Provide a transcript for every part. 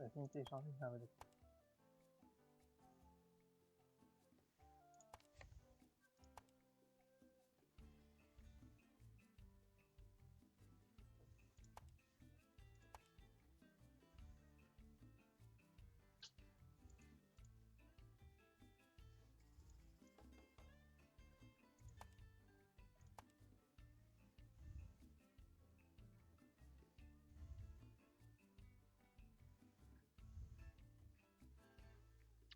T'as fini de télécharger, ah ouais, d'accord.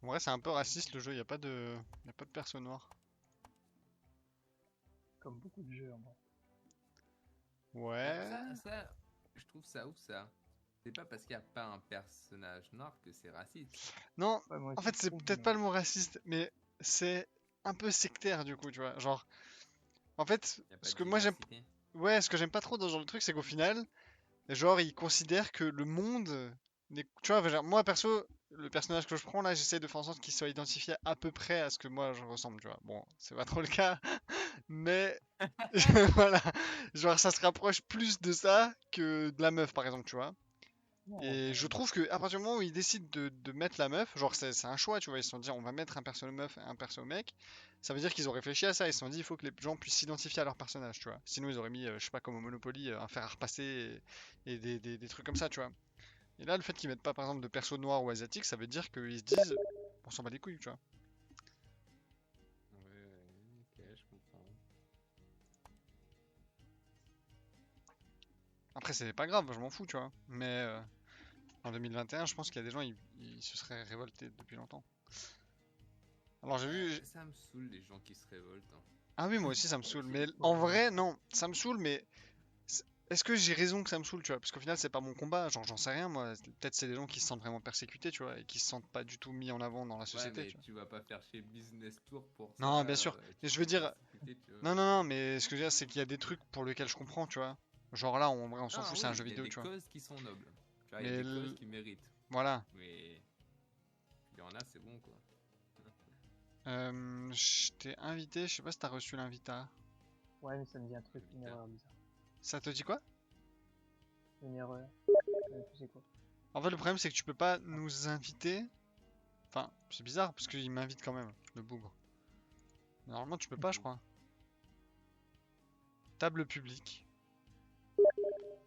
En vrai, c'est un peu raciste le jeu, y a pas de perso noir. Comme beaucoup de jeux en vrai. Alors Ouais. je trouve ça ouf ça. C'est pas parce qu'il n'y a pas un personnage noir que c'est raciste. Non, Ouais, moi en aussi fait, je c'est trouve, peut-être mais pas le mot raciste, mais c'est un peu sectaire du coup, tu vois. Genre, en fait, Il n'y a pas ce de que moi j'aime, diversité. ouais, ce que j'aime pas trop dans ce genre de truc, c'est qu'au final, genre, ils considèrent que le monde, tu vois, genre, moi perso, le personnage que je prends là, j'essaie de faire en sorte qu'il soit identifié à peu près à ce que moi je ressemble, tu vois. Bon, c'est pas trop le cas, mais voilà, genre, ça se rapproche plus de ça que de la meuf, par exemple, tu vois. non, Et quand je même. trouve que à partir du moment où ils décident de mettre la meuf, genre c'est un choix, tu vois, ils se sont dit on va mettre un perso meuf et un perso mec, ça veut dire qu'ils ont réfléchi à ça, ils se sont dit il faut que les gens puissent s'identifier à leur personnage, tu vois. Sinon ils auraient mis, je sais pas, comme au Monopoly, un fer à repasser et des trucs comme ça, tu vois. Et là, le fait qu'ils mettent pas par exemple de perso noir ou asiatique, ça veut dire qu'ils se disent on s'en bat les couilles, tu vois. Ouais, ok, je comprends. Après, c'est pas grave, je m'en fous, tu vois. Mais en 2021, je pense qu'il y a des gens, ils se seraient révoltés depuis longtemps. Alors j'ai vu, Ça me saoule les gens qui se révoltent, hein. ah oui, moi aussi ça me saoule. Mais Ouais, en moi vrai, aussi. non, ça me saoule, mais est-ce que j'ai raison que ça me saoule, tu vois? Parce qu'au final, c'est pas mon combat, genre j'en sais rien, moi. Peut-être c'est des gens qui se sentent vraiment persécutés, tu vois, et qui se sentent pas du tout mis en avant dans la Ouais, société, mais tu vois. tu vas pas faire chez Business Tour pour ça, Non, bien sûr. tu Mais te je veux sens dire, persécuté, tu vois. non, mais ce que je veux dire, c'est qu'il y a des trucs pour lesquels je comprends, tu vois. Genre là, en vrai, on s'en Non, fout, c'est un oui, jeu il y a vidéo, des tu vois. causes qui sont nobles. Tu vois, il y a Mais des causes qui méritent. voilà. Mais il y en a, c'est bon, quoi. Je t'ai invité, je sais pas si t'as reçu l'invita. Ouais, mais ça me dit un truc, une Vita. erreur bizarre. Ça te dit quoi? Une erreur. Je sais plus c'est quoi. En fait, le problème, c'est que tu peux pas Ah, nous inviter. Enfin, c'est bizarre, parce qu'il m'invite quand même, le bougre. Normalement, tu peux pas, je Bou. crois. Table publique.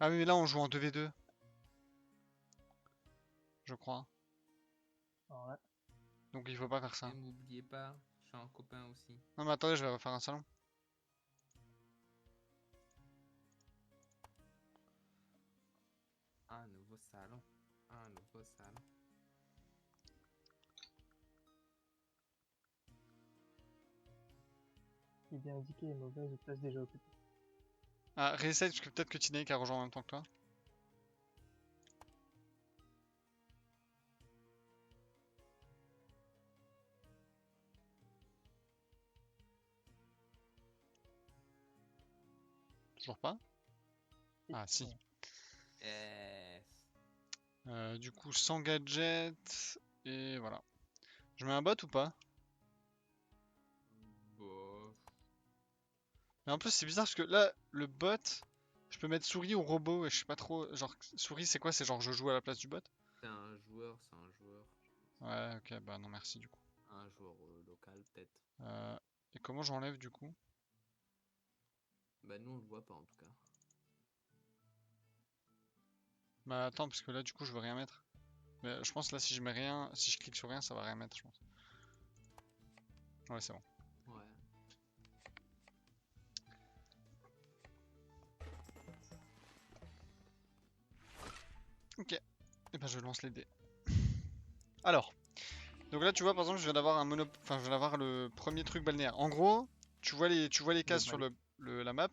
Ah oui, mais là, on joue en 2v2, je crois. alors là, Donc il faut pas faire Et ça. m'oubliez pas, je suis un copain aussi. Non mais attendez, je vais refaire un salon. Un nouveau salon. Un nouveau salon. idée indiquée est mauvaise ou place déjà occupée. Ah, réessaye parce que peut-être que Tinaik a rejoint en même temps que toi. Toujours pas? Si, Ah si. ouais. Yes. Du coup, sans gadget. Et voilà. Je mets un bot ou pas? Bof. Mais en plus, c'est bizarre parce que là, le bot, je peux mettre souris ou robot et je sais pas trop. Genre, souris, c'est quoi? C'est genre je joue à la place du bot? C'est un joueur, c'est un joueur. Ouais, ok, bah non, merci du coup. Un joueur local, peut-être. Euh, et comment j'enlève du coup? Bah, nous, on le voit pas en tout cas. Bah attends, parce que là, du coup, je veux rien mettre. Mais je pense là, si je mets rien, si je clique sur rien, ça va rien mettre, je pense. Ouais, c'est bon. Ouais. Ok. Et ben je lance les dés. Alors. Donc là, tu vois, par exemple, je viens d'avoir un enfin, je viens d'avoir le premier truc balnéaire. En gros, tu vois les Le cases sur mal. la map.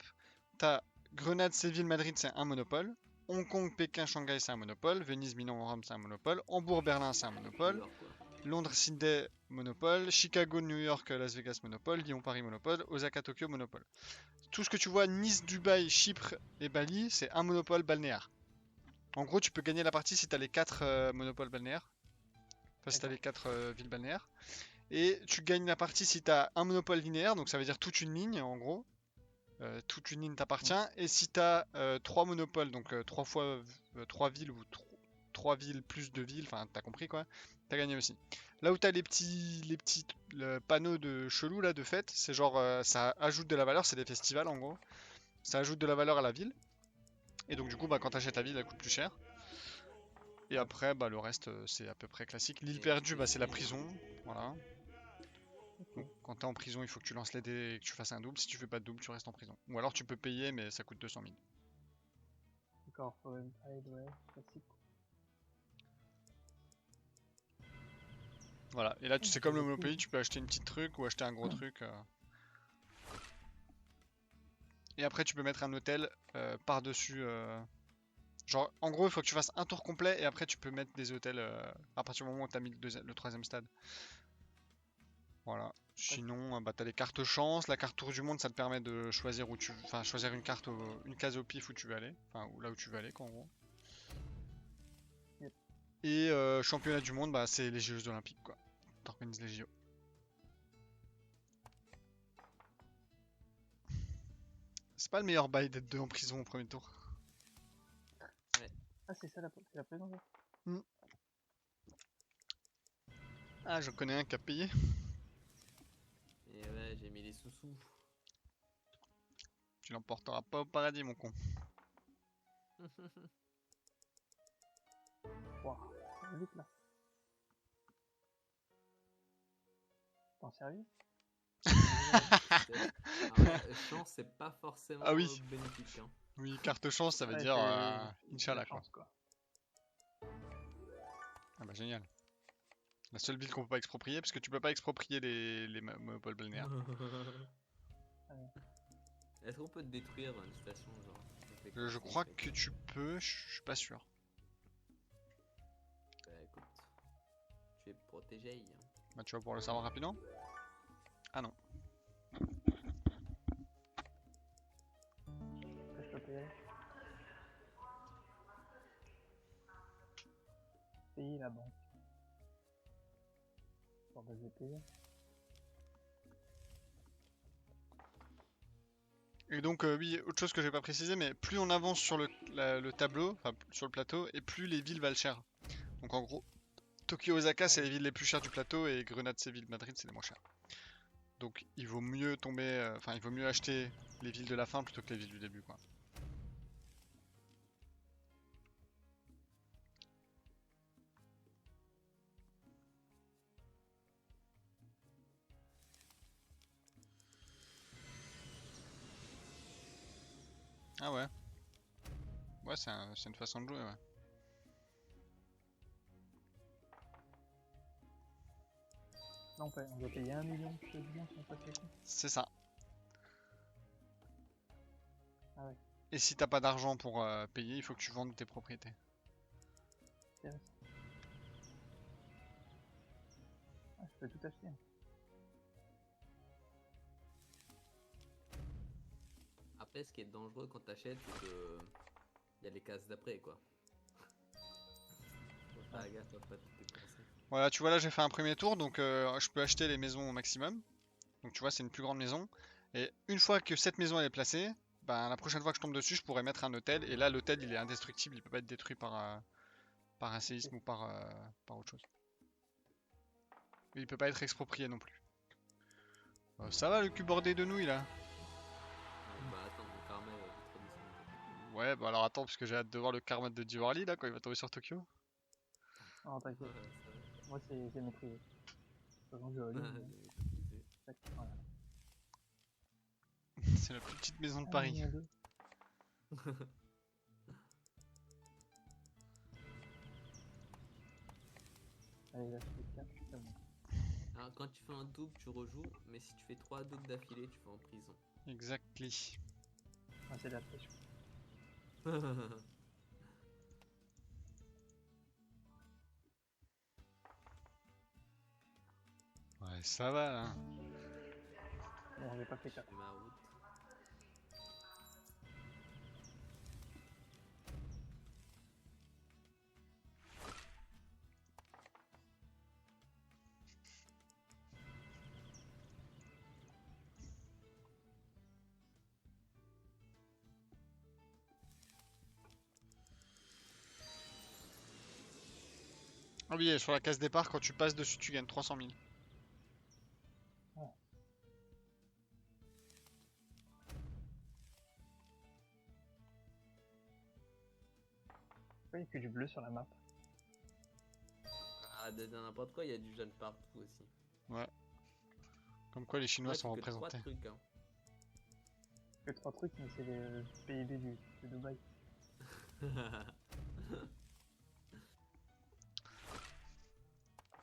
T'as Grenade, Séville, Madrid, c'est un monopole. Hong Kong, Pékin, Shanghai, c'est un monopole. Venise, Milan, Rome, c'est un monopole. Hambourg, Berlin, c'est un monopole. Joueur, quoi. Londres, Sydney, monopole. Chicago, New York, Las Vegas, monopole. Lyon, Paris, monopole. Osaka, Tokyo, monopole. Tout ce que tu vois, Nice, Dubaï, Chypre et Bali, c'est un monopole balnéaire. En gros, tu peux gagner la partie si t'as les 4 monopoles balnéaires. Enfin, si t'as D'accord. les 4 villes balnéaires. Et tu gagnes la partie si tu as un monopole linéaire, donc ça veut dire toute une ligne en gros. Toute une ligne t'appartient. Mhm. Et si tu as 3 monopoles, donc 3 fois 3 villes ou 3 villes plus 2 villes, enfin t'as compris quoi, t'as gagné aussi. Là où t'as les petits panneaux de chelou là de fête, c'est genre ça ajoute de la valeur, c'est des festivals en gros. Ça ajoute de la valeur à la ville. Et donc du coup bah quand t'achètes la ville elle coûte plus cher. Et après bah le reste c'est à peu près classique. L'île Et perdue bah c'est la c'est- prison. Voilà. Ok. Donc quand t'es en prison il faut que tu lances les dés et que tu fasses un double. Si tu fais pas de double tu restes en prison. Ou alors tu peux payer mais ça coûte 200 000. D'accord, Foreign Tide, ouais, classique. Voilà. Et là tu sais C'est comme le beaucoup. Monopoly tu peux acheter une petite truc ou acheter un gros truc. Et après tu peux mettre un hôtel par-dessus. Genre, en gros, il faut que tu fasses un tour complet et après tu peux mettre des hôtels à partir du moment où tu as mis le troisième stade. Voilà. Sinon, bah, tu as les cartes chance. La carte tour du monde, ça te permet de choisir où tu, enfin, choisir une carte, une case au pif où tu veux aller. Enfin, là où tu veux aller, quoi, en gros. Yep. Et championnat du monde, bah, c'est les Jeux Olympiques, quoi. T'organises les JO. C'est pas le meilleur bail d'être deux en prison au premier tour. Ah, c'est ça c'est la prison, ça. Ah, je connais un qui a payé. Et ouais, j'ai mis les sous-sous. Tu l'emporteras pas au paradis, mon con. Waouh, ça va vite là. T'en servi? En vrai, chance, c'est pas forcément Ah oui. bénéfique. Hein. Oui, carte chance, ça veut Ouais, dire c'est la Inch'Allah, quoi. chance, quoi. Ah bah génial. La seule ville qu'on peut pas exproprier, parce que tu peux pas exproprier les monopoles balnéaires. Est-ce qu'on peut détruire une station genre avec Je un crois snipe que avec tu peux, je suis pas sûr. Bah écoute, tu es protégé. Bah tu vas pouvoir le savoir rapidement. Ah non. Que je peux payer. Payer la banque. Bon, bah, je vais payer. Et donc oui, autre chose que j'ai pas précisé, mais plus on avance sur le tableau, enfin sur le plateau, et plus les villes valent cher. Donc en gros, Tokyo Osaka c'est les villes les plus chères du plateau et Grenade Séville Madrid c'est les moins chères. Donc il vaut mieux tomber, enfin il vaut mieux acheter les villes de la fin plutôt que les villes du début quoi. Ah ouais. Ouais c'est une façon de jouer ouais. Non, on doit payer 1 million de quasiment si on passe les comptes. C'est ça. Ah ouais, Et si t'as pas d'argent pour payer, il faut que tu vendes tes propriétés. intéressant. Ah, je peux tout acheter. Après, ce qui est dangereux quand t'achètes, c'est que il y a les cases d'après quoi. Faut faire gaffe à pas tout dépenser. Voilà, tu vois là j'ai fait un premier tour, donc je peux acheter les maisons au maximum. Donc tu vois c'est une plus grande maison. Et une fois que cette maison elle est placée, ben, la prochaine fois que je tombe dessus, je pourrais mettre un hôtel. Et là l'hôtel il est indestructible, il peut pas être détruit par un séisme ou par autre chose. Et il peut pas être exproprié non plus. Ça va le cul bordé de nouilles là? Bah attends, mon karma va vite redescendre. Ouais, bah alors attends, parce que j'ai hâte de voir le karma de Diwali là quand il va tomber sur Tokyo. Non, t'inquiète. Ouais, ça Moi, c'est maîtrisé. De toute façon, je va. relis. J'ai maîtrisé. Voilà. C'est la plus petite maison de Ah, Paris. il y en a deux. Allez, là, je fais 4, c'est bon. Alors quand tu fais un double, tu rejoues, mais si tu fais 3 doubles d'affilée, tu vas en prison. Exactly. Ah, c'est de la pression. Ouais, ça va là. Bon, j'ai pas fait 4. J'ai ma route. Ah oui, et sur la case départ, quand tu passes dessus, tu gagnes 300 000. Pourquoi il y a que du bleu sur la map? Ah, de n'importe quoi, il y a du jaune partout aussi. Comme quoi les Chinois Ouais, sont c'est que 3 représentés. trucs, hein. Que 3 trucs, mais c'est le PIB de Dubaï.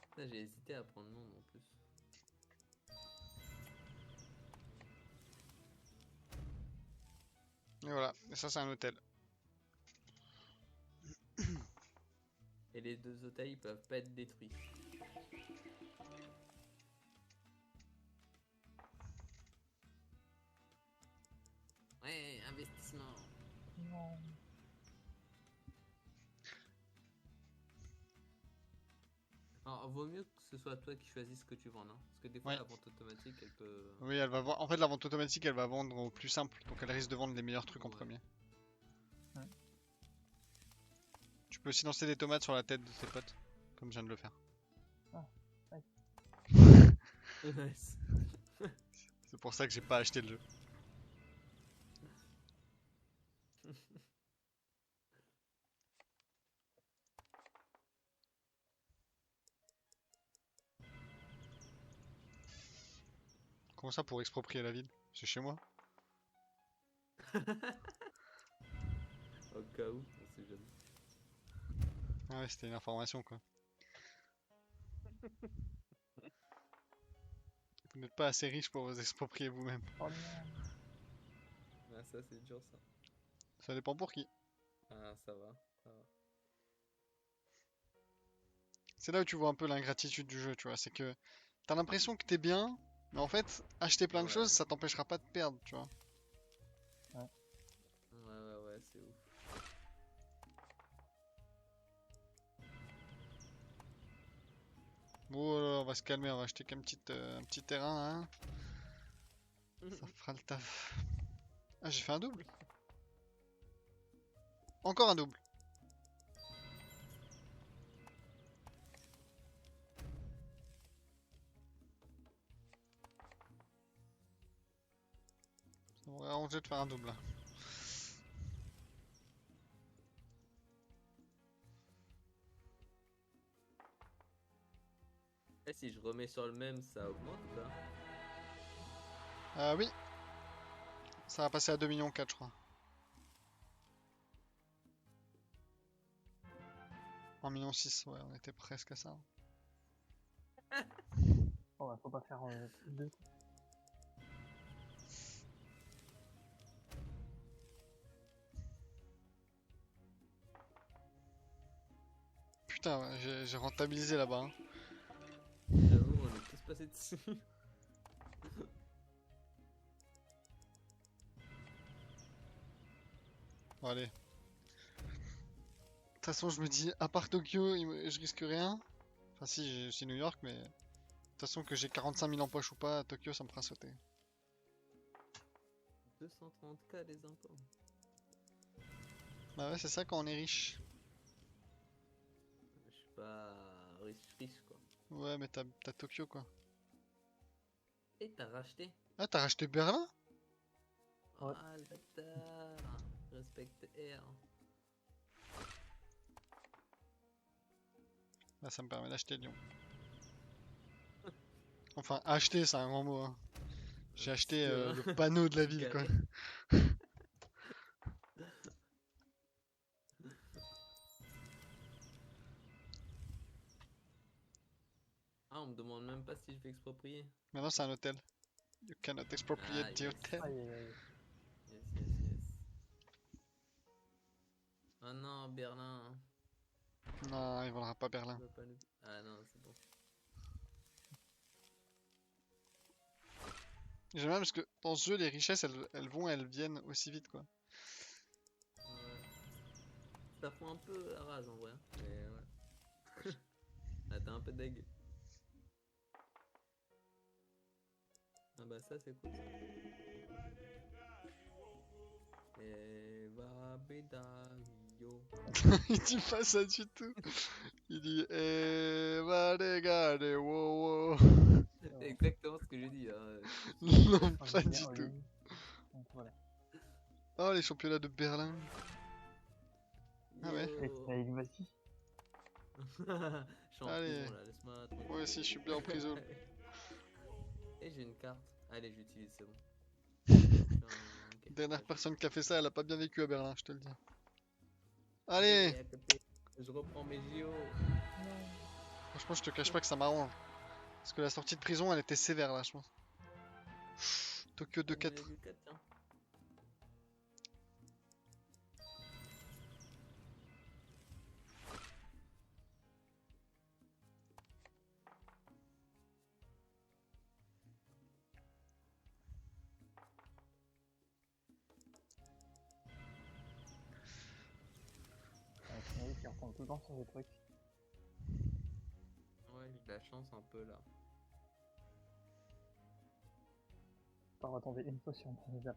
Putain, j'ai hésité à prendre nom en plus. Et voilà, et ça c'est un hôtel. Et les deux hôtels ils peuvent pas être détruits. Ouais, investissement. Non. Alors, vaut mieux que ce soit toi qui choisisses ce que tu vends, hein. Parce que des fois, Ouais. la vente automatique, elle peut. Oui, elle va vendre. En fait, la vente automatique, elle va vendre au plus simple, donc elle risque de vendre les meilleurs trucs en Ouais. premier. Ouais. Tu peux aussi lancer des tomates sur la tête de tes potes, comme je viens de le faire. Nice. C'est pour ça que j'ai pas acheté le jeu. Comment ça pour exproprier la ville? C'est chez moi. Au cas où, on sait jamais. Ah ouais, c'était une information quoi. Vous n'êtes pas assez riche pour vous exproprier vous-même. Oh non. Ah, ça, c'est dur, ça. Ça dépend pour qui. Ah, ça va. Ça va. C'est là où tu vois un peu l'ingratitude du jeu, tu vois. C'est que t'as l'impression que t'es bien, mais en fait, acheter plein de Ouais. choses, ça t'empêchera pas de perdre, tu vois. Ouais, c'est ouf. Bon, on va se calmer, on va acheter qu'un un petit terrain, hein. Ça fera le taf. Ah, j'ai fait un double. Encore un double. Ça m'aurait arrangé de faire un double là. Et si je remets sur le même, ça augmente ou pas? Ah oui. Ça va passer à 2,4 millions, je crois. 1,6 million, ouais, on était presque à ça. Oh, bah, faut pas faire deux. Putain, ouais, j'ai rentabilisé là-bas, hein. J'avoue, on est tous passés dessus. Bon, allez. De toute façon, je me dis, à part Tokyo, je risque rien. Enfin, si, j'ai aussi New York, mais. De toute façon, que j'ai 45 000 en poche ou pas, à Tokyo, ça me fera sauter. 230K les impôts. Bah ouais, c'est ça quand on est riche. Je suis pas riche quoi. Ouais, mais t'as Tokyo, quoi. Et t'as racheté? Ah, t'as racheté Berlin? Ouais. Ah, le bâtard. Respecte R. Là, ça me permet d'acheter Lyon. Enfin, acheter, c'est un grand mot, hein. J'ai acheté le panneau de la ville, quoi. Ah, on me demande même pas si je vais exproprier. Maintenant, c'est un hôtel. You cannot expropriate Ah, the yes. hotel. Aïe aïe aïe. Yes. Oh non, Berlin. Non, il vendra pas Berlin. Tu vas pas nous- Ah non, c'est bon. J'aime bien parce que dans ce jeu, les richesses, elles vont et elles viennent aussi vite, quoi. Ouais. Ça fout un peu la rage en vrai. Mais ouais. Ah, t'es un peu deg. Ah bah ça c'est cool ça. Et va bédavie. idiot. Il dit pas ça du tout. Il dit va les gars, les wow wow. C'est exactement ce que j'ai dit. Non, Enfin, pas j'aime du bien tout. Olivier. Donc voilà. Oh, les championnats de Berlin. Ah ouais. Avec Yo. avec vas-y. Je suis en Allez. prison là, laisse-moi tranquille. Moi aussi, je suis bien en prison. Et j'ai une carte. Allez, j'utilise, c'est bon. Ok, Dernière vas-y. personne qui a fait ça, elle a pas bien vécu à Berlin, je te le dis. Allez, Et à côté, je reprends mes JO. franchement, je te cache pas que ça m'arrange. Parce que la sortie de prison, elle était sévère là, je pense. Tokyo 2-4. 2,4, tiens. C'est Noé qui retombe tout le temps sur des trucs. Ouais, j'ai de la chance un peu là. Pas retomber une fois sur mon déjà.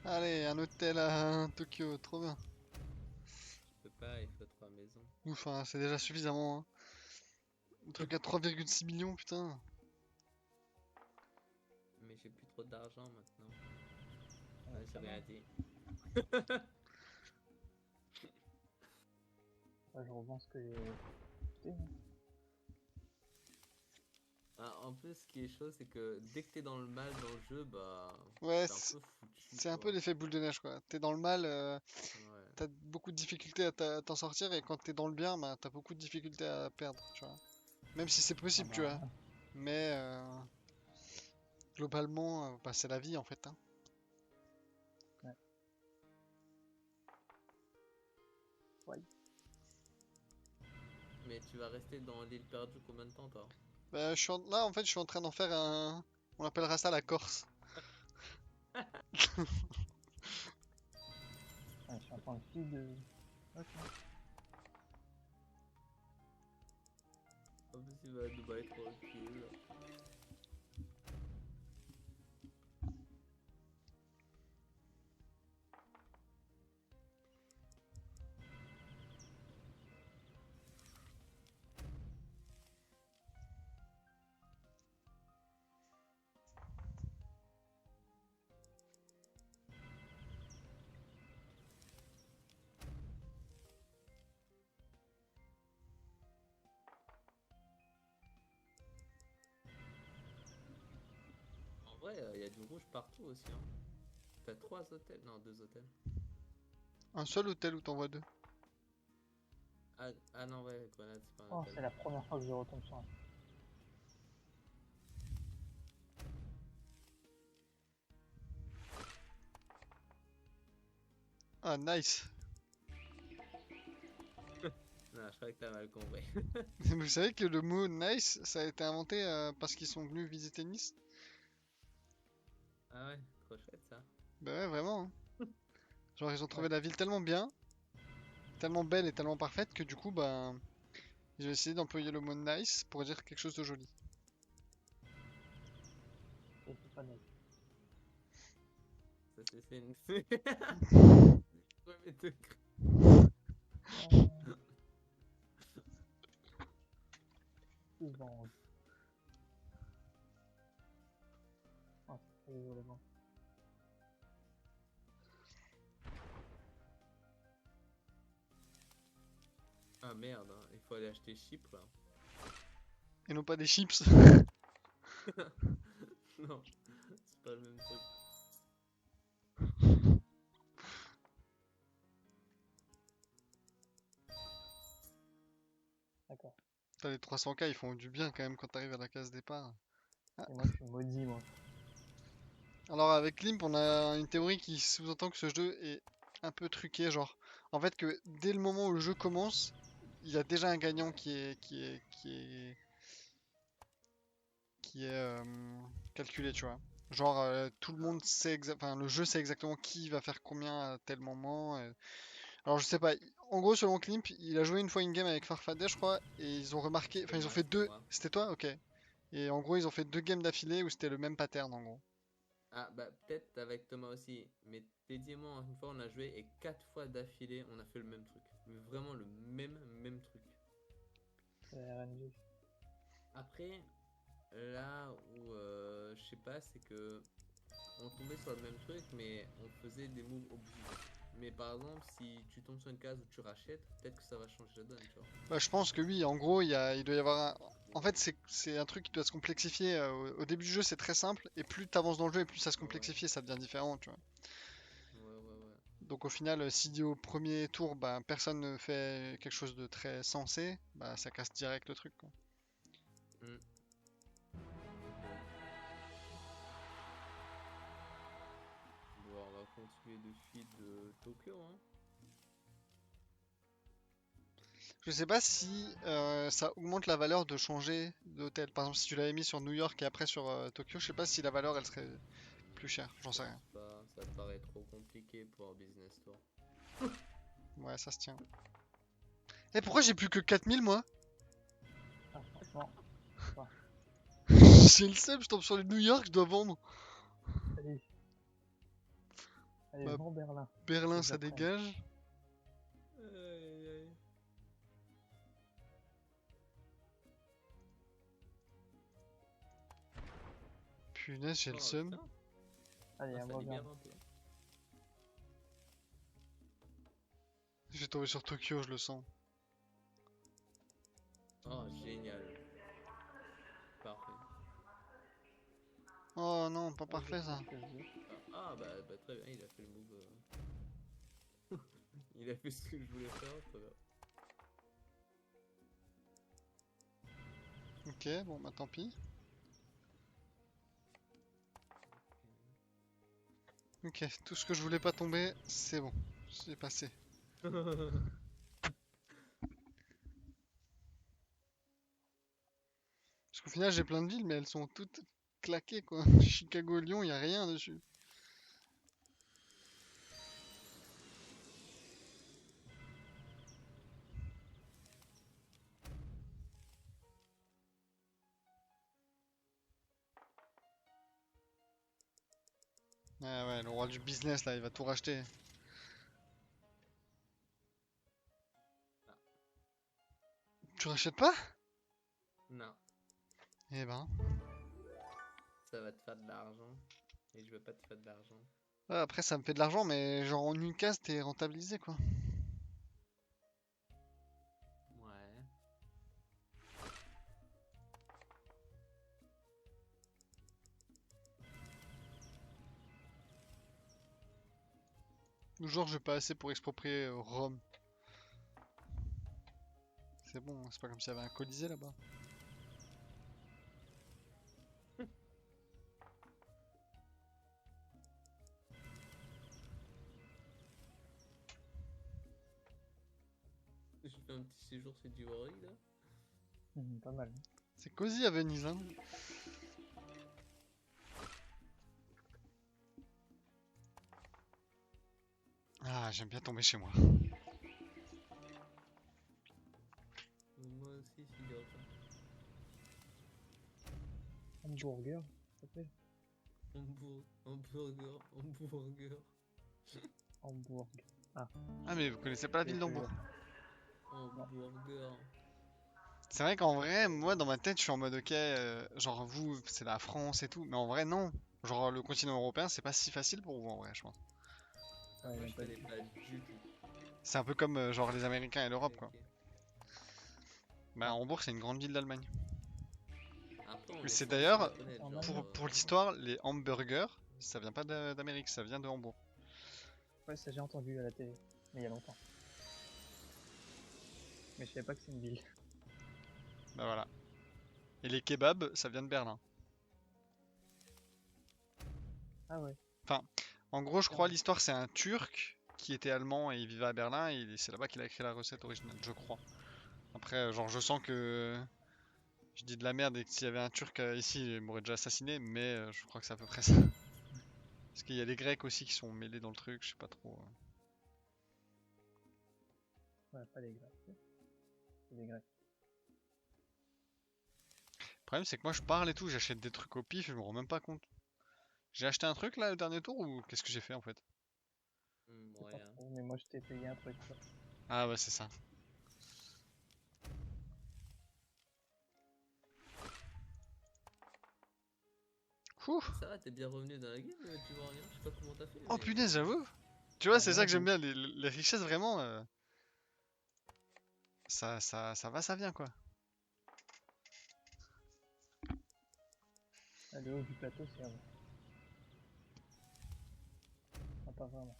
Allez, un hôtel à Tokyo, trop bien. Je peux pas, il faut 3 maisons. Enfin, c'est déjà suffisamment. Hein. Un truc à 3,6 millions, putain. Mais j'ai plus trop d'argent maintenant. Ouais, Ouais, ça j'ai va. rien dit. Ouais, je revends ce que j'ai acheté. Ah, en plus, ce qui est chaud, c'est que dès que t'es dans le mal dans le jeu, bah. Ouais, T'es un peu foutu. c'est un peu quoi. l'effet boule de neige, quoi. T'es dans le mal, Ouais. t'as beaucoup de difficultés à t'en sortir, et quand t'es dans le bien, bah, t'as beaucoup de difficultés à perdre, tu vois. Même si c'est Ah possible, tu vois. bah, Mais globalement, bah, c'est la vie en fait. Hein. ouais. Ouais. Mais tu vas rester dans l'île perdue combien de temps, toi? Bah, là, en fait, je suis en train d'en faire un. On appellera ça la Corse. Ouais, je suis en train de fil de. Ok. En plus, il va à Dubaï tranquille. En vrai, il y a du rouge partout aussi. Hein. T'as 3 hôtels? Non, 2 hôtels. Un seul hôtel où t'envoies deux. Ah non, ouais, Grenade, c'est pas un Oh, hôtel. c'est la première fois que je retombe sur un. Ah, nice. Non, je croyais que t'as mal compris. Vous savez que le mot nice, ça a été inventé parce qu'ils sont venus visiter Nice? Ah ouais, trop chouette ça. Bah ouais, vraiment. Hein. Genre, ils ont trouvé Ouais. la ville tellement bien, tellement belle et tellement parfaite que du coup, bah, ils ont essayé d'employer le mot nice pour dire quelque chose de joli. Et c'est pas net. Ça c'est une. Premier degré. Souvent. Oh, c'est très désolé. Ah merde, hein, il faut aller acheter Chypre là. Et non pas des chips. Non, c'est pas le même truc. D'accord. Putain, les 300K, ils font du bien quand même quand t'arrives à la case départ. Et moi, je suis maudit, moi. Alors avec Limp, on a une théorie qui sous-entend que ce jeu est un peu truqué, genre en fait que dès le moment où le jeu commence, il y a déjà un gagnant qui est calculé, tu vois. Genre, tout le monde sait enfin, le jeu sait exactement qui va faire combien à tel moment. Alors, je sais pas. En gros, selon Klimp, il a joué une fois une game avec Farfadet, je crois, et ils ont remarqué. Enfin, ils ont Moi, fait c'est deux. moi. C'était toi? Ok. Et en gros, ils ont fait deux games d'affilée où c'était le même pattern, en gros. Ah, bah, peut-être avec Thomas aussi. Mais Teddy et moi, une fois, on a joué et 4 fois d'affilée, on a fait le même truc. Mais vraiment le même truc. C'est RNG. Après, là où je sais pas, c'est que on tombait sur le même truc, mais on faisait des moves obvious. Mais par exemple, si tu tombes sur une case où tu rachètes, peut-être que ça va changer la donne, tu vois. Bah, je pense que oui, en gros, il doit y avoir un... En fait, c'est un truc qui doit se complexifier. Au début du jeu, c'est très simple, et plus tu avances dans le jeu, et plus ça se Ouais, complexifie, ça devient différent, tu vois. ouais. Donc au final, si au premier tour, bah, personne ne fait quelque chose de très sensé, bah, ça casse direct le truc, quoi. Hmm. Bon, on va continuer de suite de Tokyo, hein. Je sais pas si ça augmente la valeur de changer d'hôtel. Par exemple, si tu l'avais mis sur New York et après sur Tokyo, je sais pas si la valeur elle serait plus chère, j'en Je sais rien. pense pas, ça paraît trop compliqué pour un business store. Ouais, ça se tient. Et pourquoi j'ai plus que 4000 moi? Ah, franchement, J'ai le seum, je tombe sur les New York, je dois vendre. allez. Allez, Bah, vends Berlin. Berlin, Que je ça la prenne. dégage. Aïe, aïe. Punaise, j'ai le Oh, seum. putain. Allez, Ah, à ça moi libère Berlin. un peu. Je vais tomber sur Tokyo, je le sens. Oh, génial. Parfait. Oh non, pas Ah, j'ai parfait fait ça. ce que je veux. Bah très bien, il a fait le move. Il a fait ce que je voulais faire, très bien. Ok, bon bah tant pis. Ok, tout ce que je voulais pas tomber, c'est bon. C'est passé. Parce qu'au final, j'ai plein de villes, mais elles sont toutes claquées quoi. Chicago, Lyon, y a rien dessus. Ah ouais, le roi du business là, il va tout racheter. Tu rachètes pas? Non, Eh ben. ça va te faire de l'argent. Et je veux pas te faire de l'argent. Ouais, après, ça me fait de l'argent, mais genre en une case, t'es rentabilisé quoi. Ouais. Ou genre, j'ai pas assez pour exproprier Rome. C'est bon, c'est pas comme s'il y avait un Colisée là-bas. J'ai fait un petit séjour chez Divory là. Pas mal. C'est cosy à Venise, hein. Ah, j'aime bien tomber chez moi. Moi aussi, figure-toi. Hamburger, ça s'appelle. Hamburger. Hamburg. Ah, mais vous connaissez pas la ville d'Hambourg. Hamburger. C'est vrai qu'en vrai, moi dans ma tête, je suis en mode ok, genre vous, c'est la France et tout, mais en vrai, non. Genre le continent européen, c'est pas si facile pour vous en vrai, je pense. Ouais, Moi, même je pas connais du tout. pas du tout. C'est un peu comme genre les Américains et l'Europe, quoi. Ok. Bah, Hambourg, c'est une grande ville d'Allemagne. Après, on Mais est c'est censé d'ailleurs, la connaître, en genre, Allemagne. pour l'histoire, les hamburgers, ça vient pas d'Amérique, ça vient de Hambourg. Ouais, ça j'ai entendu à la télé, mais il y a longtemps. Mais je savais pas que c'est une ville. Bah voilà. Et les kebabs, ça vient de Berlin. Ah ouais. Enfin, en gros, je crois l'histoire, c'est un Turc qui était allemand et il vivait à Berlin et c'est là-bas qu'il a écrit la recette originale, je crois. Après, genre, je sens que Je dis de la merde et que s'il y avait un Turc ici, il m'aurait déjà assassiné, mais je crois que c'est à peu près ça. Parce qu'il y a les Grecs aussi qui sont mêlés dans le truc, je sais pas trop. Ouais, pas les Grecs. C'est des Grecs. Le problème c'est que moi je parle et tout, j'achète des trucs au pif, je me rends même pas compte. J'ai acheté un truc là le dernier tour ou qu'est-ce que j'ai fait en fait? Je sais pas Rien. trop, mais moi je t'ai payé un truc. Quoi. Ah ouais c'est ça. Ouh. Ça va, t'es bien revenu dans la game, tu vois rien. Je sais pas comment t'as fait. Oh mais- punaise j'avoue. Tu vois Ah, c'est ça moi, que j'aime bien, les richesses vraiment, ça va ça vient quoi. le haut du plateau, c'est à moi. Ah, pas vraiment.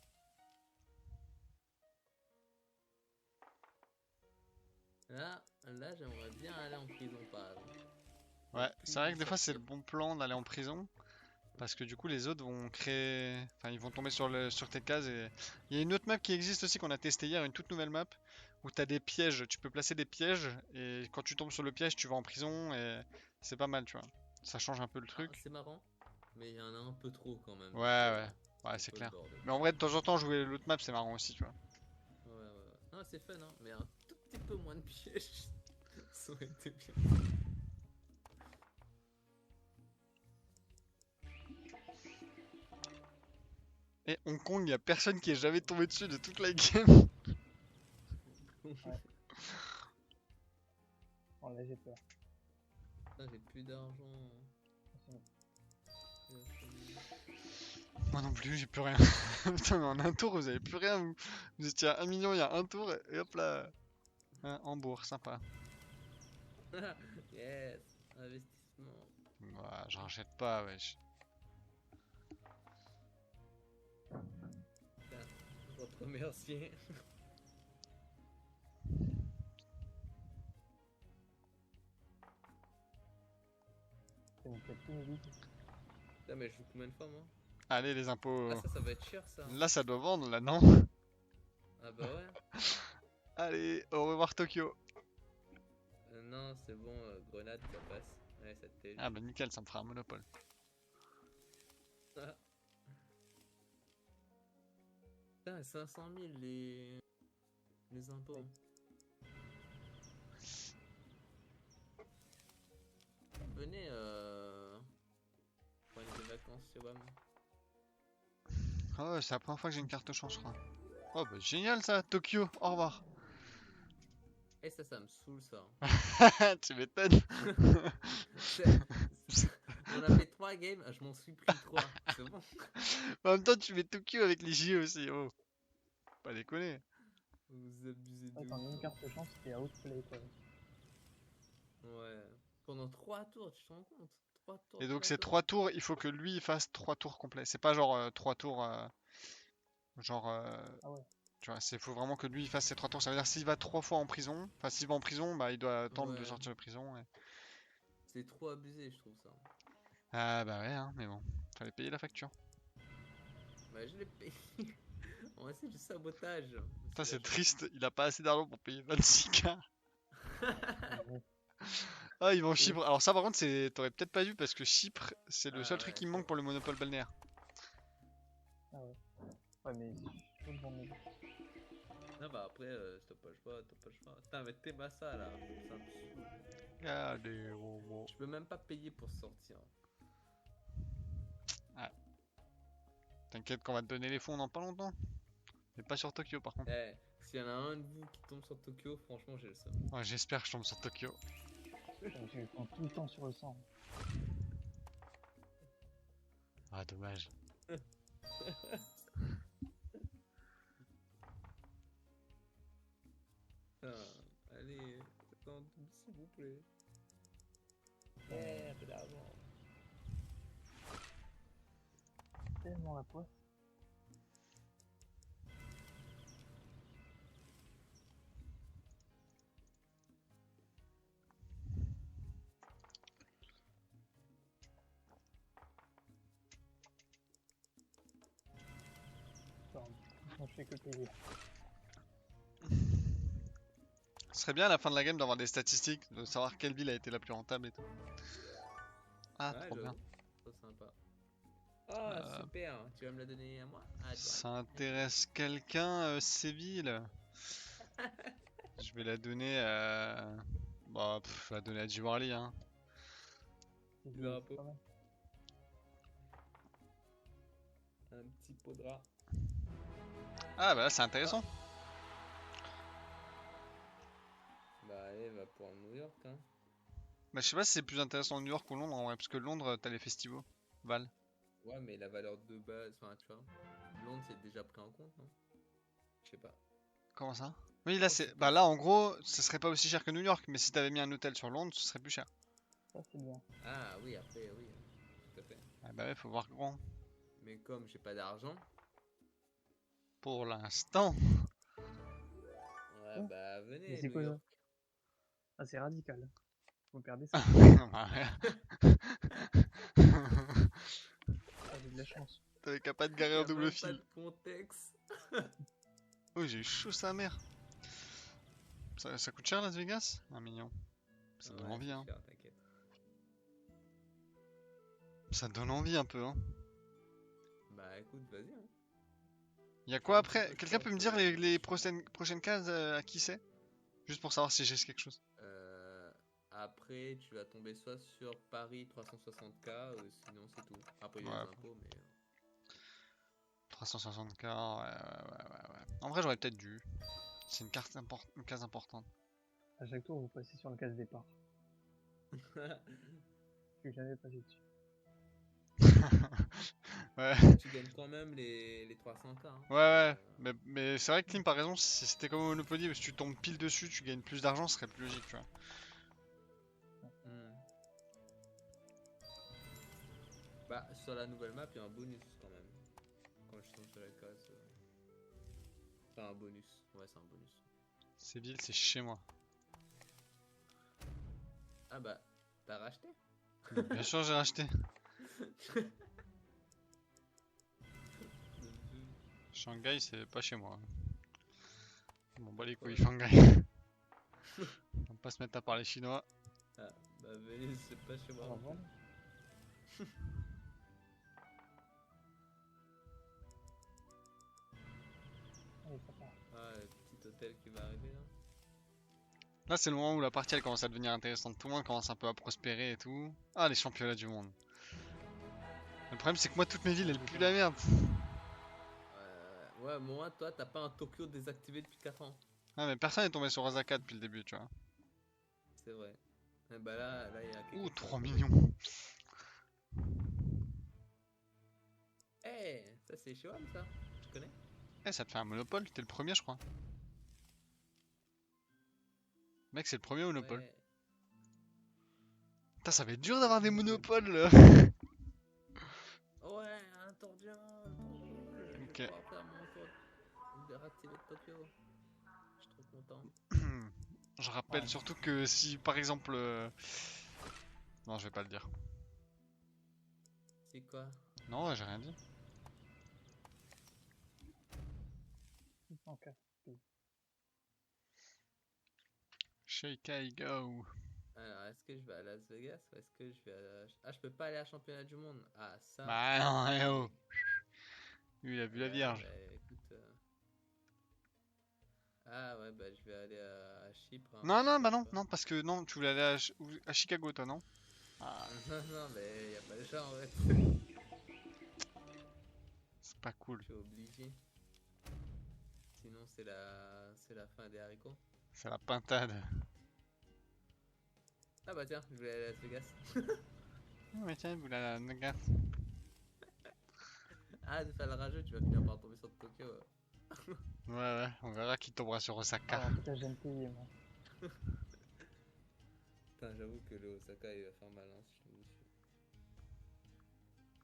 Là, j'aimerais bien aller en prison, par exemple. Ouais, Plus c'est vrai que des fois c'est sortir. le bon plan d'aller en prison. Parce que du coup les autres vont créer. Enfin ils vont tomber sur tes cases et. Il y a une autre map qui existe aussi qu'on a testé hier, une toute nouvelle map. Où t'as des pièges, tu peux placer des pièges et quand tu tombes sur le piège tu vas en prison et c'est pas mal tu vois. Ça change un peu le Ah, truc. c'est marrant, mais il y en a un peu trop quand même. Ouais donc, ouais. Ouais un c'est peu le clair. bordel. Mais en vrai de temps en temps jouer l'autre map c'est marrant aussi tu vois. Ouais, ouais, ouais. Non, c'est fun, hein, mais un tout petit peu moins de pièges. Ça aurait été bien. Et Hong Kong, y a personne qui est jamais tombé dessus de toute la game. Oh là, j'ai peur. Putain, j'ai plus d'argent. Moi non plus, j'ai plus rien. Putain, mais en un tour, vous avez plus rien. Vous étiez à 1 million il y a un tour et hop là. Hein, Hambourg, sympa. Yes, investissement. Ouais, j'en rachète pas, wesh. Tiens, je vais te remercier. C'est une quête inédite. Putain, mais je joue combien de fois, moi? Allez, les impôts. Ah, ça va être cher, ça. Là, ça doit vendre, là, non? Ah, bah ouais. Allez, au revoir Tokyo. Non, c'est bon, grenade, ça passe. Ouais, ça te Ah bah nickel, ça me fera un monopole. Putain, 500 000 les impôts. Venez, prendre des vacances chez WAM. Ah ouais, c'est la première fois que j'ai une carte chance, je crois. Oh bah génial ça, Tokyo, au revoir. Et ça me saoule ça. Tu m'étonnes. On a fait 3 games, je m'en suis pris 3. C'est bon. En même temps, tu mets Tokyo avec les JO aussi, oh. Pas déconner. Vous abusez de Ouais, t'en as une ouf. carte chance, t'es outplay quoi. Ouais. Pendant 3 tours, tu te rends compte? 3 tours Et de donc ces plateau. 3 tours, il faut que lui il fasse 3 tours complets. C'est pas genre 3 tours, genre, Ah ouais. tu vois, c'est faut vraiment que lui il fasse ses 3 tours. Ça veut dire s'il va 3 fois en prison, enfin s'il va en prison, bah il doit attendre de Ouais. sortir de prison. C'est trop abusé, je trouve ça. Ah bah ouais, hein, mais bon, fallait payer la facture. Bah, je l'ai payé. Ouais, c'est du sabotage. Putain, c'est la triste, il a pas assez d'argent pour payer 26K. Ouais. Ah, ils vont Chypre. Alors ça par contre, t'aurais peut-être pas vu parce que Chypre, c'est le Ah seul truc ouais, qui me c'est manque pour le monopole balnéaire. Ah ouais. Ouais, mais c'est chaud de vendre mes jeux. Non, bah après, t'as pas le choix, t'as pas le choix. Putain, mais t'es ça là. Ça me saoule. Allez, oh. Je peux même pas payer pour sortir. T'inquiète qu'on va te donner les fonds dans pas longtemps. Mais pas sur Tokyo par contre. Eh, s'il y en a un de vous qui tombe sur Tokyo, franchement, j'ai le seum. Ouais, j'espère que je tombe sur Tokyo. Je prends tout le temps sur le sang. Ah, dommage. Putain, allez, attends, s'il vous plaît. Yeah, de l'argent. Tellement la poisse. Pardon. Moi, je fais que payer. Ce serait bien à la fin de la game d'avoir des statistiques, de savoir quelle ville a été la plus rentable et tout. Ah, Ouais, trop bien. trop sympa. Oh, Euh, super. Tu vas me la donner à moi? À toi. Ça intéresse quelqu'un, ces villes? Je vais la donner à... Bah, je vais la donner à Djiwarli, hein. C'est Le drapeau. pas mal. Un petit pot de rat. Ah, bah là, c'est intéressant. Bah, allez, va pour New York, hein. Bah, je sais pas si c'est plus intéressant New York ou Londres, en vrai, parce que Londres, t'as les festivals. Val. Ouais, mais la valeur de base, enfin, tu vois. Londres, c'est déjà pris en compte, non? Je sais pas. Comment ça? Oui, là, Oh, c'est... c'est Bah plus. là, en gros, ce serait pas aussi cher que New York, mais si t'avais mis un hôtel sur Londres, ce serait plus cher. Ça, c'est bien. Ah, oui, après, oui. Tout à fait. Ah bah ouais, faut voir grand. Mais comme j'ai pas d'argent, Pour l'instant. ouais, Oh, bah, mais venez, c'est New quoi ça? York. Ah, c'est radical. Vous perdez ça. Bah, Ah, j'ai de la chance. T'avais qu'à pas te Y garer en a double même pas fil. de contexte. Oh, j'ai eu chaud sa mère. Ça coûte cher Las Vegas? Un million. Ça donne Ouais, envie, c'est hein. cher, t'inquiète. Ça donne envie un peu, hein. Bah, écoute, vas-y, hein. Y'a Fais quoi un petit après? peu Quelqu'un short, peut me dire les dessus. prochaines cases à qui c'est? Juste pour savoir si j'ai quelque chose. Après, tu vas tomber soit sur Paris 360K, sinon c'est tout. Après, il y a Ouais, les impôts, mais. 360K, ouais. En vrai, j'aurais peut-être dû. C'est une case importante. À chaque tour, vous passez sur le casse départ. Je suis jamais passé dessus. Ouais, Tu gagnes quand même les 300K, hein. ouais. Mais c'est vrai que Klim, par exemple, si c'était comme au Monopoly, si tu tombes pile dessus, tu gagnes plus d'argent, ce serait plus logique, tu vois. Hmm. Bah, sur la nouvelle map, il y a un bonus quand même. Quand je tombe sur la case. Enfin, un bonus. Ouais, c'est un bonus. Ces villes, c'est chez moi. Ah bah, t'as racheté? Bien sûr, j'ai racheté. Shanghai, c'est pas chez moi. Bon, bah les couilles, Ouais. Shanghai. On va pas se mettre à parler chinois. Ah, bah, Venise, c'est pas chez moi. On va voir. Allez, ça part. Ah, le petit hôtel qui va arriver là. Là, c'est le moment où la partie elle commence à devenir intéressante. Tout le monde commence un peu à prospérer et tout. Ah, les championnats du monde. Le problème, c'est que moi, toutes mes villes, elles puent la merde. Ouais, moi, toi, t'as pas un Tokyo désactivé depuis 4 ans. Ah, mais personne est tombé sur Osaka depuis le début, tu vois. C'est vrai. Et bah là, il y a quelque Ouh, chose. 3 millions. Eh, ça c'est Shoham ça. Tu connais? Eh, ça te fait un monopole, t'es le premier, je crois. Mec, c'est le premier monopole. Ouais. Putain, ça va être dur d'avoir des monopoles là. Ouais, un tordien. Je vais Ok. pouvoir faire mon tour de réactiver de Tokyo. Je suis trop content. Je rappelle Ouais. surtout que si, par exemple... Non, je vais pas le dire. C'est quoi? Non, ouais, j'ai rien dit. 604. Shake I go. Alors, est-ce que je vais à Las Vegas ou est-ce que je vais à... Ah, je peux pas aller à championnat du monde. Ah, ça. Bah non, eh oh. Lui, il a vu la Ouais, Vierge. bah, écoute. Ah ouais, bah je vais aller à Chypre, hein, Non, non, bah pourquoi non, pas. non, parce que non, tu voulais aller à Chicago, toi, non? Ah, Non, non, mais y a pas le choix en fait. c'est pas cool. Je suis obligé. Sinon, c'est la fin des haricots. C'est la pintade. Ah bah tiens, je vais aller à Las Vegas. Ah, mais tiens, vous la naga. Ah, de faire le rageux, tu vas finir par tomber sur Tokyo. Ouais, on verra qui tombera sur Osaka. Ah, en tout cas, j'aime payer, moi. Putain, j'avoue que le Osaka il va faire mal, hein, si je tombe dessus.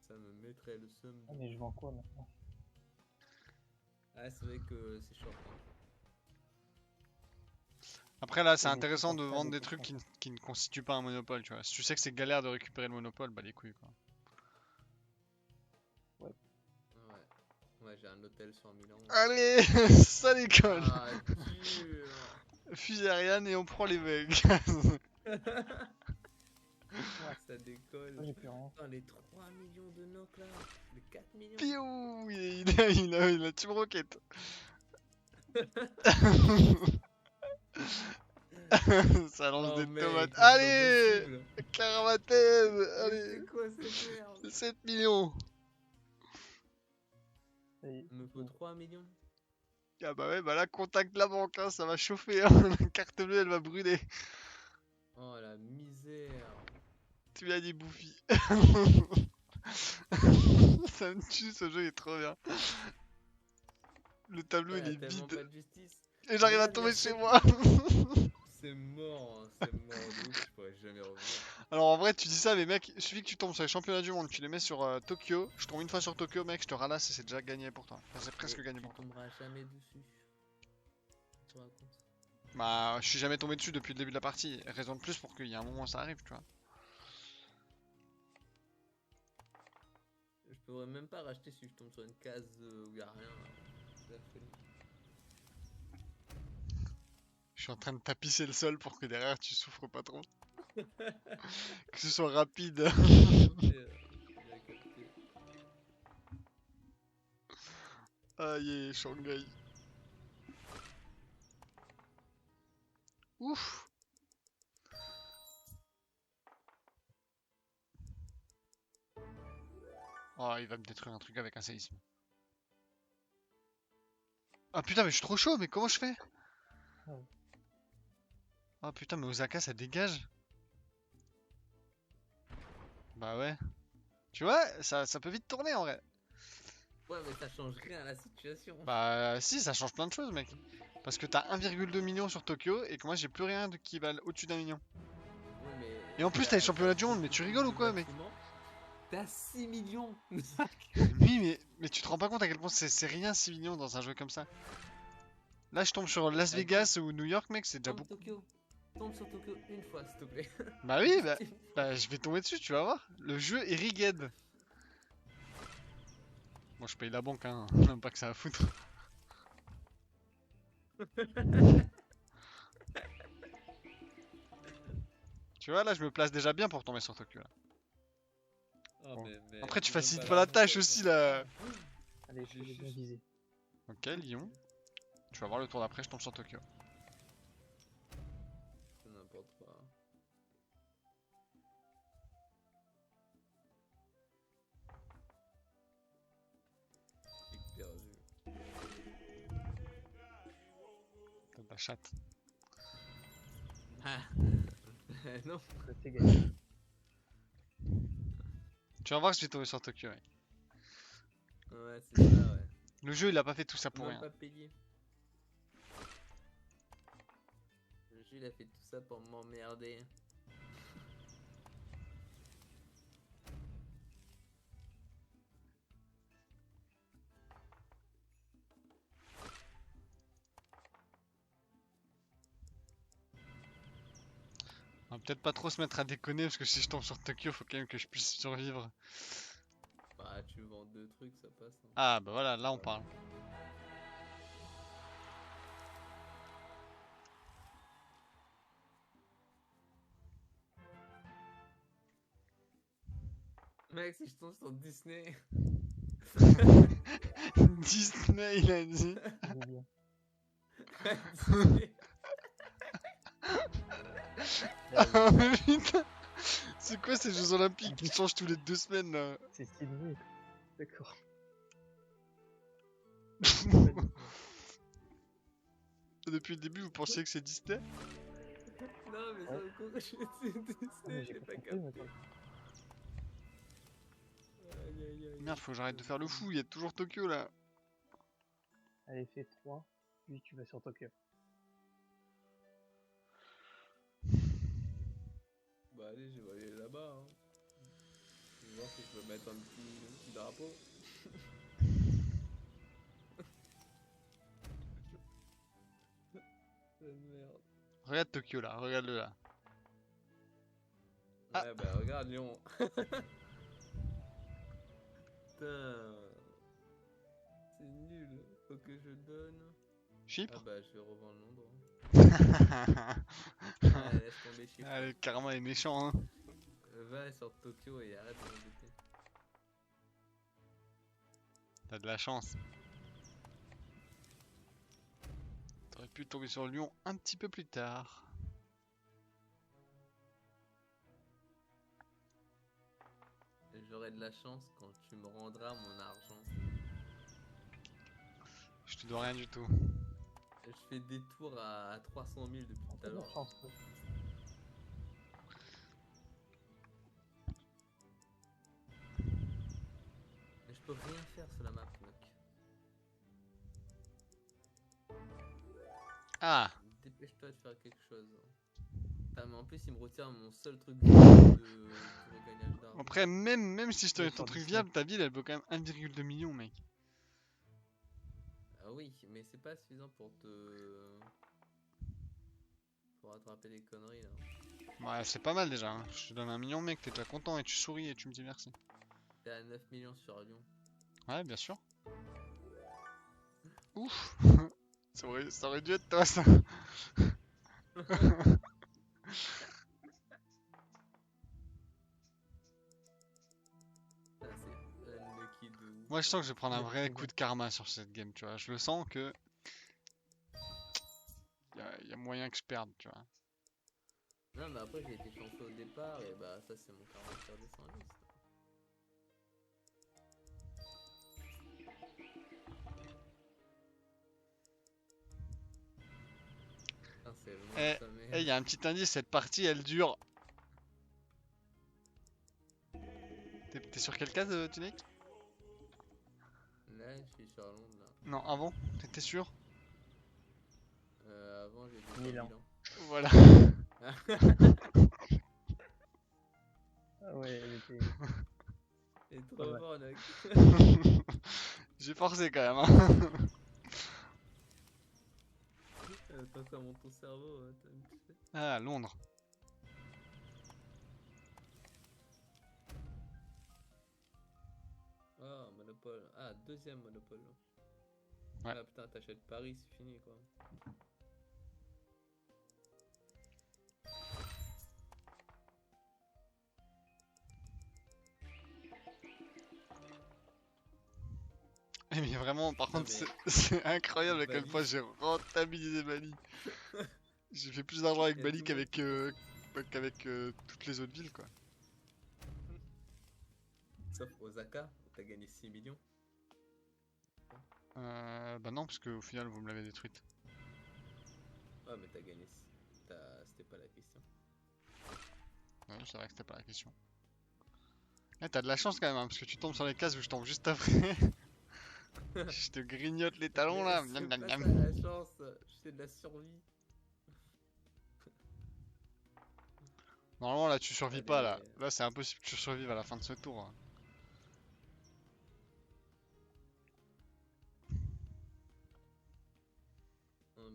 Ça me mettrait le seum. Ah, mais je vends quoi maintenant? Ah, c'est vrai que c'est short. Hein. Après, là, c'est Et des intéressant de trucs comme ça, vendre des des trucs trucs comme qui ne constituent pas un monopole, tu vois. Si tu sais que c'est galère de récupérer le monopole, bah les couilles, quoi. Ouais. Ouais, j'ai un hôtel sur Milan. Allez, ça décolle. Ah, dur. fusée Ariane et on prend les mecs. Ça décolle. Moi j'ai plus rien. Putain, les 3 millions de knock là. Les 4 millions. Piou, il a Team Rocket. Ça lance Oh, des mec, tomates. c'est pas Allez, possible. Caramatène. Mais Allez, c'est quoi cette merde? 7 millions. Et Il me faut 3 millions. Ah bah ouais, bah là, contacte la banque, hein, ça va chauffer. Hein. La carte bleue, elle va brûler. Oh la misère. Tu l'as dit, Bouffi. Ça me tue, ce jeu il est trop bien. Le tableau Putain, il y est a tellement vide. pas de justice. Et j'arrive à Regarde, tomber y a chez 7 moi. C'est mort, hein, c'est mort de ouf, je pourrais jamais revenir. Alors en vrai, tu dis ça, mais mec, il suffit que tu tombes sur les championnats du monde, tu les mets sur Tokyo. Je tombe une fois sur Tokyo, mec, je te ralasse et c'est déjà gagné pour toi. Enfin, c'est presque Mais gagné tu pour toi. tomberas jamais dessus. Tu te racontes. Bah, je suis jamais tombé dessus depuis le début de la partie. Raison de plus pour qu'il y ait un moment où ça arrive, tu vois. Je pourrais même pas racheter si je tombe sur une case où y a rien. C'est la folie. Je suis en train de tapisser le sol pour que derrière tu souffres pas trop. Que ce soit rapide. J'ai capté. Aïe, Shanghai. Ouf. Oh, il va me détruire un truc avec un séisme. Ah putain, mais je suis trop chaud, mais comment je fais? Oh. Ah putain, mais Osaka ça dégage. Bah ouais. Tu vois, ça peut vite tourner en vrai. Ouais, mais ça change rien à la situation. Bah si, ça change plein de choses, mec. Parce que t'as 1,2 million sur Tokyo et que moi j'ai plus rien qui va au-dessus d'un million. Ouais, mais Et en plus, t'as les championnats du monde, mais tu rigoles ou quoi, mec? T'as 6 millions. Oui, mais tu te rends pas compte à quel point c'est rien 6 millions dans un jeu comme ça. Là, je tombe sur Las Vegas ou New York, mec, c'est déjà Tombe beaucoup. Tokyo. Tombe sur Tokyo une fois, s'il te plaît. Bah oui, bah je vais tomber dessus, tu vas voir. Le jeu est rigged. Moi, je paye la banque, hein. Même pas que ça à foutre. Tu vois, là, je me place déjà bien pour tomber sur Tokyo. Là. Oh, Bon. mais Après, tu j'ai même facilites pas pas la l'argent tâche pour aussi, ça. là. allez, je vais bien viser. Ok, Lyon. Tu vas voir le tour d'après, je tombe sur Tokyo. C'est n'importe quoi. J'ai perdu. T'as de la chatte. Ah. Non. Ça c'est gagné. Tu vas voir que je vais tomber sur Tokyo, ouais. Ouais, c'est ça, ouais. Le jeu, il a pas fait tout ça pour Même rien. pas payé. Le jeu, il a fait tout ça pour m'emmerder. On va peut-être pas trop se mettre à déconner parce que si je tombe sur Tokyo, faut quand même que je puisse survivre. Bah, tu vends 2 trucs, ça passe. Hein. Ah bah voilà, là on parle. Mec, si je tombe sur Disney. Disney, il a dit. Il est bien. Disney. Ah mais putain, c'est quoi ces Jeux Olympiques qui changent tous les 2 semaines là? C'est Sydney. D'accord. Depuis le début, vous pensiez que c'est Disney? Non, mais sur le coup, je suis Disney, Mais j'ai j'ai pas pas compris, capté. moi, toi. Aïe, aïe, aïe. Merde, faut que j'arrête de faire le fou, il y a toujours Tokyo là. Allez, fais 3. Puis tu vas sur Tokyo. Bah, allez, je vais aller là-bas. Hein. Je vais voir si je peux mettre un petit drapeau. Merde. Regarde Tokyo là, regarde-le là. Ah. Ouais, bah, regarde Lyon. Putain. C'est nul. Faut que je donne. Chypre? Ah bah, je vais revendre Londres. Ouais, laisse tomber chiffre. Ah, le karma est méchant, hein. Va sur Tokyo et arrête de m'embêter. T'as de la chance. T'aurais pu tomber sur Lyon un petit peu plus tard. J'aurai de la chance quand tu me rendras mon argent. Je te dois rien du tout. Je fais des tours à 300 000 depuis tout à T'as de la l'heure. chance. Ouais. Mais je peux rien faire sur la map, mec. Ah, Dépêche-toi de faire quelque chose. Putain, mais en plus, il me retire mon seul truc de regagnage d'argent. après, même si je te Oui, mets ton sur truc Disney. viable, ta ville elle vaut quand même 1,2 million, mec. Ah oui, mais c'est pas suffisant pour pour attraper les conneries là. Ouais, c'est pas mal déjà. Hein. Je te donne 1 million, mec, t'es déjà content et tu souris et tu me dis merci. T'es à 9 millions sur Lyon. Ouais, bien sûr. Ouf. Ça aurait dû être toi, ça. Ah, c'est unlucky de ouf. Moi, je sens que je vais prendre un Ouais, vrai c'est coup bien. de karma sur cette game, tu vois. Je le sens que y a moyen que je perde, tu vois. Non, mais après, j'ai été chanceux au départ et bah, ça, c'est mon karma qui redescend en liste. Putain, c'est long Eh, sa mère. Eh, y a un petit indice, cette partie elle dure. T'es sur quelle case, Tunek? Là, je suis sur Londres là. Non, avant, t'étais sûr? Avant, j'étais sur Milan. Milan. Voilà. Ah ouais, elle était. Et trop Pas mal. fort, mec. J'ai forcé quand même, hein. Tant que ça monte ton cerveau, t'as une petite- Ah, Londres. Ah, Monopole. Ah, deuxième Monopole. Ouais. Ah putain, t'achètes Paris, c'est fini quoi. Eh, mais vraiment, par Non, contre, mais- c'est incroyable à quel Bali. point j'ai rentabilisé Bali. J'ai fait plus d'argent avec Y a Bali tout le monde qu'avec toutes les autres villes, quoi. Sauf Osaka, où t'as gagné 6 millions. Bah non, parce qu'au final, vous me l'avez détruite. Ouais, mais t'as gagné. C'était pas la question. Ouais, c'est vrai que c'était pas la question. Eh, t'as de la chance quand même, hein, parce que tu tombes sur les cases où je tombe juste après. Je te grignote les talons là. Mais Miam, c'est miam, pas miam. ça la chance, c'est de la survie. Normalement, là, tu survis pas là. Allez. Là, c'est impossible que tu survives à la fin de ce tour. Hein.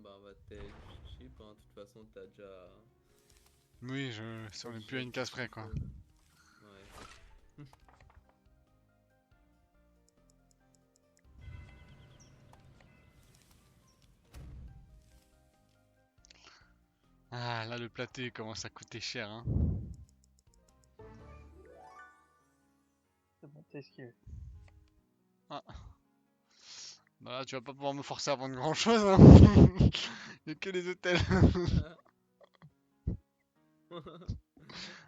Bah, on va telle chip, hein. De toute façon, t'as déjà. Oui, si on est plus à une case près, quoi. Ouais. Ah, là, le platé commence à coûter cher, hein. C'est bon, t'es esquivé. Ah. Bah là, tu vas pas pouvoir me forcer à vendre grand chose, hein. Il y a que les hôtels.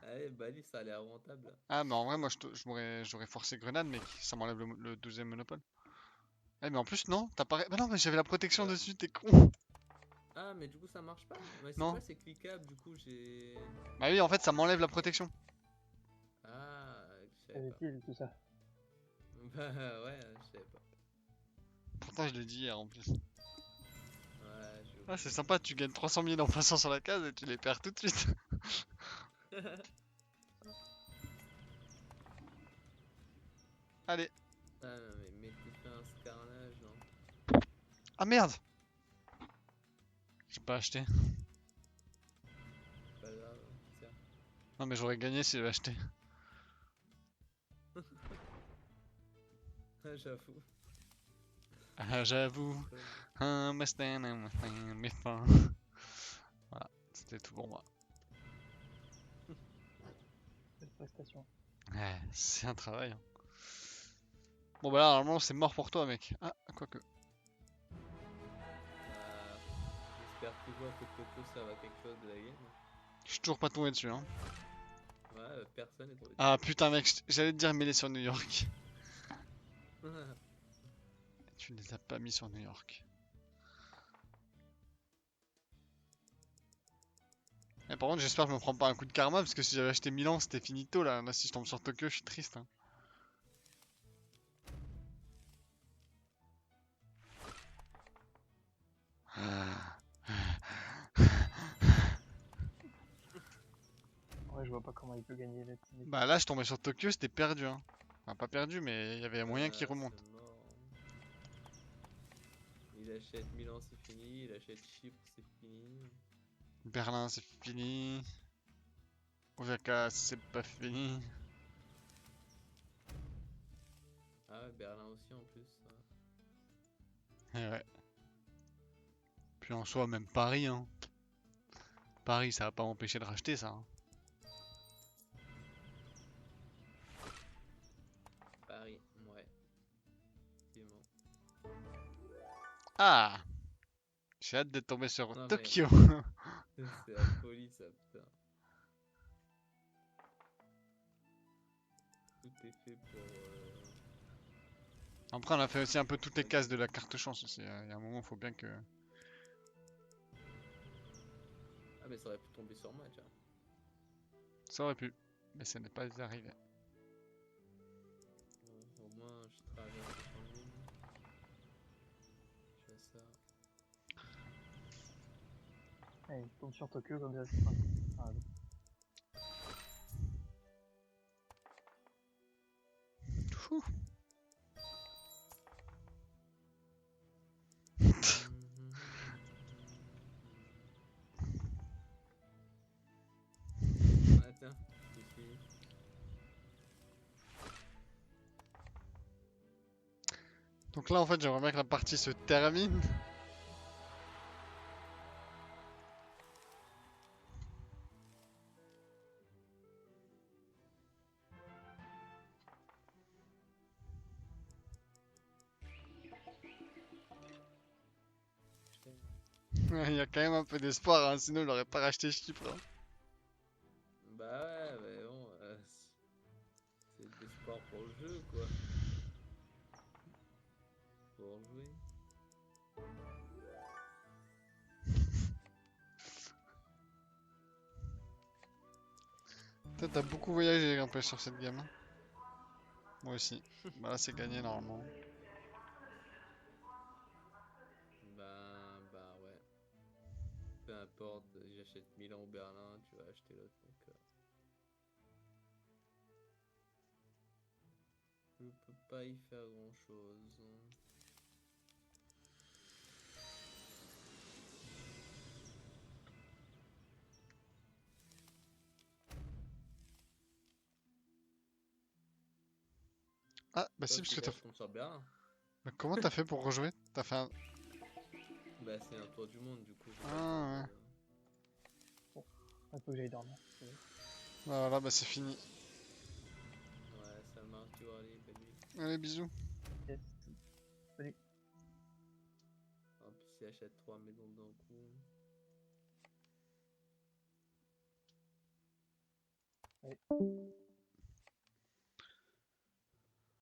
Allez, Bali, ça a l'air rentable. Ah, mais en vrai, moi, j'aurais forcé Grenade, mais ça m'enlève le 12e monopole. Eh, mais en plus, non, t'as pas. Bah non, mais j'avais la protection Ouais. dessus, t'es con. Ah, mais du coup, ça marche pas. Ouais, c'est Non. quoi, c'est cliquable, du coup, j'ai. Bah oui, en fait, ça m'enlève la protection. Ah, je C'est savais pas. utile tout ça. Bah ouais, je savais pas. Pourtant, je l'ai dit hier en plus. Ouais, Ah, c'est sympa, tu gagnes 300 000 en passant sur la case et tu les perds tout de suite. Allez. Ah non, mais t'es fait un carnage, non? Ah merde! J'ai pas acheté. Pas grave, tiens. Non, mais j'aurais gagné si j'avais acheté. Ah, j'avoue. Ah, j'avoue. Ouais. Un Mustang, mais pas. C'est tout pour moi. Belle prestation. Ouais, c'est un travail. Hein. Bon bah là, normalement, c'est mort pour toi, mec. Ah, quoique. J'espère toujours que Tokyo serve à quelque chose de la game. Je suis toujours pas tombé dessus, hein. Ouais, personne est tombé Ah putain, mec, j'allais te dire mêlé sur New York. dessus. Tu ne les as pas mis sur New York. Et par contre, j'espère que je me prends pas un coup de karma parce que si j'avais acheté Milan, c'était finito là. Là, si je tombe sur Tokyo, je suis triste. Hein. Ouais, je vois pas comment il peut gagner là. Bah là, je tombais sur Tokyo, c'était perdu. Hein. Enfin, pas perdu, mais il y avait moyen qu'il remonte. C'est mort. Il achète Milan, c'est fini. Il achète Chypre, c'est fini. Berlin, c'est fini. Osaka, c'est pas fini. Ah ouais, Berlin aussi en plus. Et ouais. Puis en soi, même Paris. Hein. Paris, ça va pas m'empêcher de racheter ça. Hein. Paris, ouais. Effectivement. Ah! J'ai hâte de tomber sur Non, mais- Tokyo. C'est la folie ça, putain. Tout est fait pour. Après, on a fait aussi un peu toutes les cases de la carte chance aussi. Il y a un moment, faut bien que. Ah, mais ça aurait pu tomber sur moi, tiens. Ça aurait pu, mais ça n'est pas arrivé. Au moins, je traverse en ligne. Je fais ça. Ouais, il tombe sur Tokyo comme ça, c'est pas. Ah, Fou. Attends, c'est fini. Donc là, en fait, j'aimerais bien que la partie se termine. Il y a quand même un peu d'espoir, hein, sinon il aurait pas racheté Chypre. Hein. Bah ouais, mais bon, c'est de l'espoir pour le jeu, quoi. Pour jouer. Toi, t'as beaucoup voyagé un peu sur cette gamme. Hein. Moi aussi. Bah là, c'est gagné normalement. Bah ouais. Peu importe, j'achète Milan ou Berlin, tu vas acheter l'autre, donc... je peux pas y faire grand chose. Ah, bah si, parce que t'as. Je tombe sur Berlin. Mais comment t'as fait pour rejouer? T'as fait un. Bah c'est un tour du monde, du coup. Ah, ouais. il faut que j'aille dormir. Bah voilà, bah c'est fini. Ouais, ça marche, tu vois, allez, bonne nuit. Allez, bisous. Yes. En plus, il achète 3 maisons d'un coup. Ouais.